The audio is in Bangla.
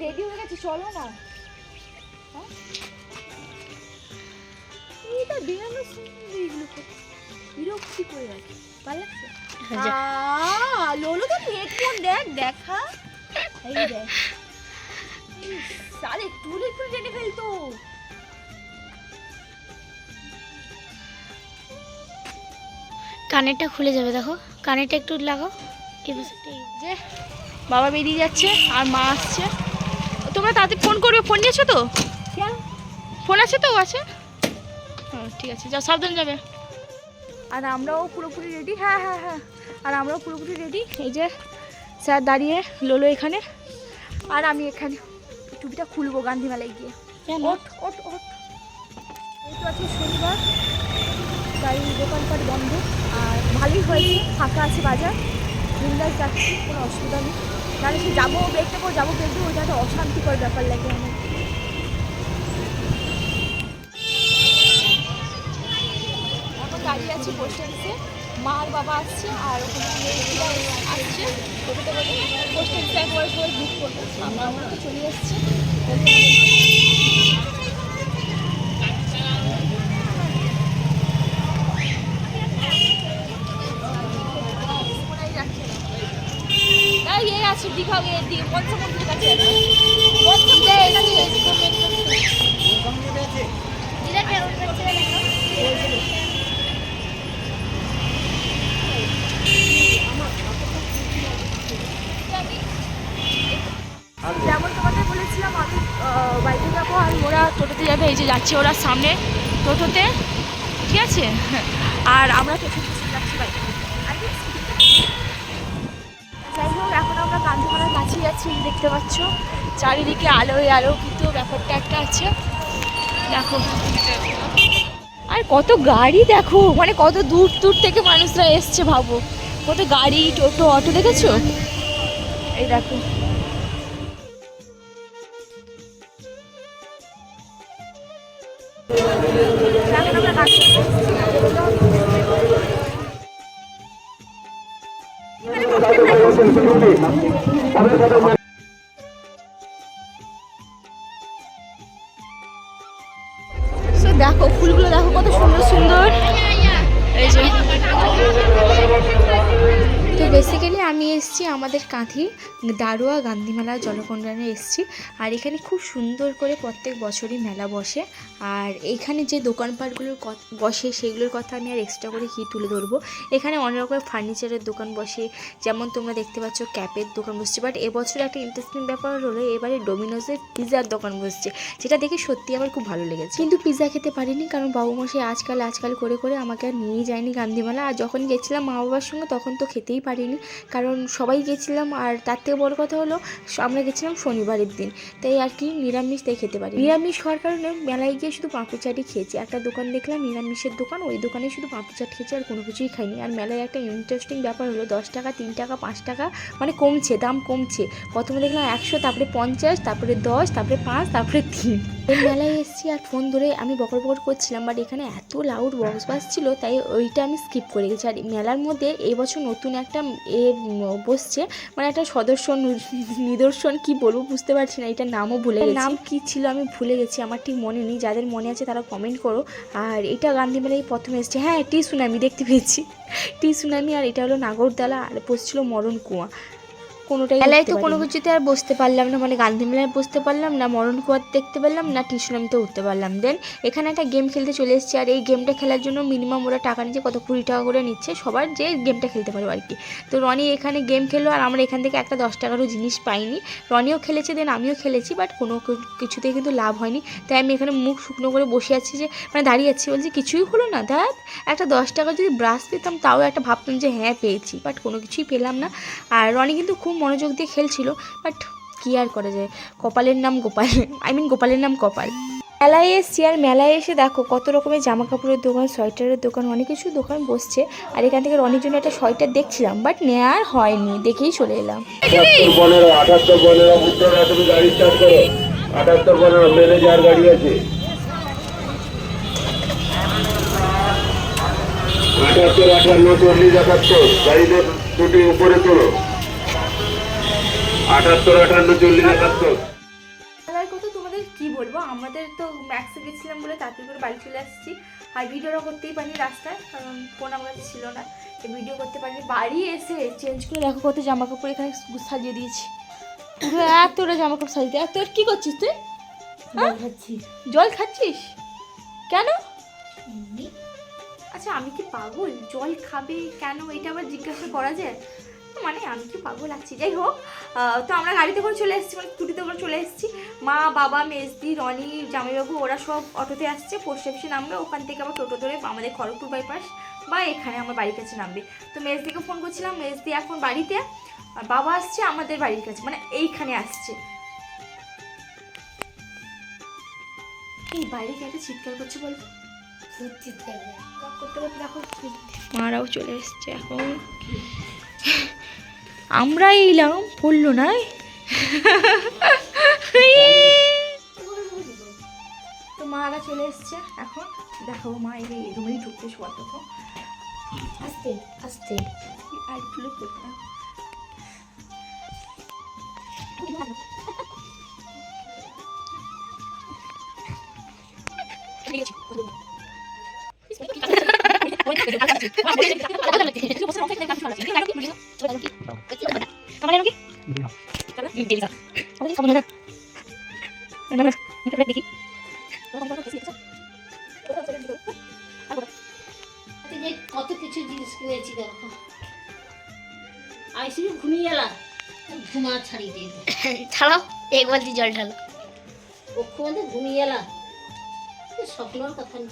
রেডি হয়ে গেছি, চলো না। এটা বেরানো এইগুলো বিরক্তি করে আছে, ভালো লাগছে। লোলো তো হেডফোন দেখ, দেখা এই দেখ সালে টুল একটু টেনে ফেলতো। কানেরটা খুলে যাবে, দেখো কানেরটা একটু লাগাও। যে বাবা বেরিয়ে যাচ্ছে আর মা আসছে। তোমরা তাড়াতাড়ি ফোন করবে, ফোন নিয়েছো তো? ফোন আছে তো? আছে, হ্যাঁ ঠিক আছে, যাও সাবধানে যাবে। আর আমরাও পুরোপুরি রেডি। হ্যাঁ হ্যাঁ হ্যাঁ, আর আমরাও পুরোপুরি রেডি। এই যে স্যার দাঁড়িয়ে, লোলো এখানে আর আমি এখানে। টুপিটা খুলবো গান্ধীমেলায় গিয়ে। ওঠ ওঠ ওঠ। যেহেতু আছে শনিবার তাই দোকানপাট বন্ধ, আর ভালোই হয়েছে, ফাঁকা আছে বাজার, বিন্দাস যাচ্ছি, কোনো অসুবিধা নেই। তাহলে সে যাবো ব্রেক নেবো, যাবো ব্রেক নেবো, ওইটা একটা অশান্তিকর ব্যাপার লাগে আমার। এখন দাঁড়িয়ে আছি পোস্ট অফিসে, মা আর বাবা আসছে আর ওখানে আসছে টোটোতে করে পোস্ট অফিসে একবারে সবাই বুক করবো। আমরা তো চলে এসছি। ये আছে দীঘা গিয়ে পঞ্চমন্দির কাছে আছে, পঞ্চমন্দির কাছে আছে। যেমন তোমাদের বলেছিলাম আমি বাইকে যাবো আর ওরা টোটোতে যাবে। এই যে যাচ্ছে ওরা সামনে টোটোতে, ঠিক আছে, আর আমরা টোটোতে যাচ্ছি বাইকে। যাই হোক, এখন আমরা গান্ধীমেলার কাছে যাচ্ছি, দেখতে পাচ্ছ চারিদিকে আলোয় আলোকিত ব্যাপারটা একটা আছে, দেখো। আর কত গাড়ি দেখো, মানে কত দূর দূর থেকে মানুষরা এসছে, ভাবো কত গাড়ি, টোটো, অটো, দেখেছো? এই দেখো। দেখো ফুলগুলো দেখো কত সুন্দর সুন্দর, এই যে। তো বেসিক্যালি আমি এসেছি আমাদের কাঁথি দারোয়া গান্ধীমেলা জলকন্ডানে এসেছি। আর এখানে খুব সুন্দর করে প্রত্যেক বছরই মেলা বসে। আর এইখানে যে দোকানপাটগুলোর বসে সেগুলোর কথা আমি আর এক্সট্রা করে কী তুলে ধরবো। এখানে অনেক রকমের ফার্নিচারের দোকান বসে, যেমন তোমরা দেখতে পাচ্ছ ক্যাপের দোকান বসছে। বাট এবছর একটা ইন্টারেস্টিং ব্যাপার হলো এবারে ডোমিনোজের পিৎজার দোকান বসছে, যেটা দেখে সত্যি আমার খুব ভালো লেগেছে। কিন্তু পিৎজা খেতে পারিনি, কারণ বাবুমশাই আজকাল করে করে আমাকে আর নিয়ে যায়নি গান্ধীমেলা। আর যখন গেছিলাম মা বাবার সঙ্গে তখন তো খেতেই পারিনি, কারণ সবাই গেছিলাম। আর তার থেকে বড় কথা হলো আমরা গেছিলাম শনিবারের দিন, তাই আর কি নিরামিষ, তাই খেতে পারি। নিরামিষ হওয়ার কারণে মেলায় গিয়ে শুধু পাঁপড় চাটই খেয়েছি। একটা দোকান দেখলাম নিরামিষের দোকান, ওই দোকানে শুধু পাঁপড় চাট খেয়েছি, আর কোনো কিছুই খাইনি। আর মেলায় একটা ইন্টারেস্টিং ব্যাপার হলো 10 টাকা, 3 টাকা, 5 টাকা মানে কমছে, দাম কমছে। প্রথমে দেখলাম 100, তারপরে 50, তারপরে 10, তারপরে 5, তারপরে 3। এই মেলায় এসেছি আর ফোন ধরে আমি বকর করছিলাম, বাট এখানে এত লাউড বক্স বাজছিল তাই ওইটা আমি স্কিপ করে গেছি। আর মেলার মধ্যে এবছর নতুন একটা বসছে, মানে একটা নিদর্শন কি বলবো বুঝতে পারছি না, এটার নামও ভুলে গেছি। নাম কি ছিল আমি ভুলে গেছি, আমার ঠিক মনে নেই। যাদের মনে আছে তারা কমেন্ট করো। আর এটা গান্ধীমেলায় প্রথমে এসেছে, হ্যাঁ টি সুনামি দেখতে পেয়েছি, টি সুনামি। আর এটা হলো নাগরদোলা, আর বসছিল মরণ কুয়া। কোনোটাই মেলায় তো কোনো কিছুতে আর বসতে পারলাম না, মানে গান্ধী মেলায় বসতে পারলাম না, মরণ কুয়ার দেখতে পারলাম না, টিউশনিতে উঠতে পারলাম। দেন এখানে একটা গেম খেলতে চলে এসেছি। আর এই গেমটা খেলার জন্য মিনিমাম ওরা টাকা নিচ্ছে, কত 20 টাকা করে নিচ্ছে সবার, যে গেমটা খেলতে পারবো আর কি। তো রনি এখানে গেম খেলো, আর আমরা এখান থেকে একটা 10 টাকারও জিনিস পাইনি। রনিও খেলেছে, দেন আমিও খেলেছি, বাট কোনো কিছুতেই কিন্তু লাভ হয়নি। তাই আমি এখানে মুখ শুকনো করে বসে আছি, যে মানে দাঁড়িয়ে আছি, বলছি কিছুই হলো না। দেখ একটা 10 টাকা যদি ব্রাশ পেতাম তাও একটা ভাবতাম যে হ্যাঁ পেয়েছি, বাট কোনো কিছুই পেলাম না। আর রনি কিন্তু খুব মনোযোগ দিয়ে খেলছিল, বাট কী আর করা যায়, কপালের নাম গোপাল, গোপালের নাম কপাল। মেলায় এসছি, আর মেলায় এসে দেখো কত রকমের জামা কাপড়ের দোকান, সোয়েটারের দোকান, অনেক কিছু দোকান বসছে। আর এখান থেকে রনির জন্য একটা সোয়েটার দেখছিলাম, বাট নেওয়ার হয়নি, দেখেই চলে এলাম। 78 গাড়ি স্টার্ট করো, 78 ম্যানেজার গাড়ি আছে, 78 58 40 গাড়িতে দুটি উপরে তোলো, 78 58 40 71। কি বলবো, আমাদের তো ম্যাক্সে গেছিলাম বলে তাড়াতাড়ি করে বাড়ি চলে আসছি। আর ভিডিওটা করতেই পারিনি রাস্তায়, কারণ ফোন আমার কাছে ছিল না, ভিডিও করতে পারিনি। বাড়ি এসে চেঞ্জ করে দেখো কত জামা কাপড় এখানে সাজিয়ে দিয়েছি, পুরো এতটা জামা কাপড় সাজিয়ে দিয়ে। তোর কি করছিস তুই? জল খাচ্ছিস কেন? আচ্ছা আমি কি পাগল, জল খাবে কেন এটা আবার জিজ্ঞাসা করা যায়? মানে আমি কি পাগল আছি? যাই হোক, তো আমরা গাড়িতে করে চলে এসেছি, মানে স্কুটিতে করে চলে এসেছি। মা, বাবা, মেজদি, রনি, জামাইবাবু ওরা সব অটোতে আসছে, পোস্ট অফিসে নামবে, ওখান থেকে আবার টোটো ধরে আমাদের খড়গপুর বাইপাস বা এখানে আমার বাড়ির কাছে নামবে। তো মেজদিকে ফোন করছিলাম, মেজদি এখন বাড়িতে, আর বাবা আসছে আমাদের বাড়ির কাছে, মানে এইখানে আসছে। এই বাইরে কে একটা চিৎকার করছে বলতো? চিৎকার করতে করতে দেখো মারাও চলে এসছে এখন। আমরা এলাম পড়লো না, তো মারা চলে এসছে এখন। দেখো মা এই রুমেই ঢুকতে শোয়ার কথা। আস্তে আস্তে আর তুলে পড়তাম। কত কিছু জিনিস কিনেছি দেখো। আইসিবি ঘুমিয়ে এলা, ঘুমা ছাড়িয়ে দিয়ে ছাড়াও, এক বালতি জল ঢালো। ও ঘুমাতে ঘুমিয়ে এলা, স্বপ্নর কথা না।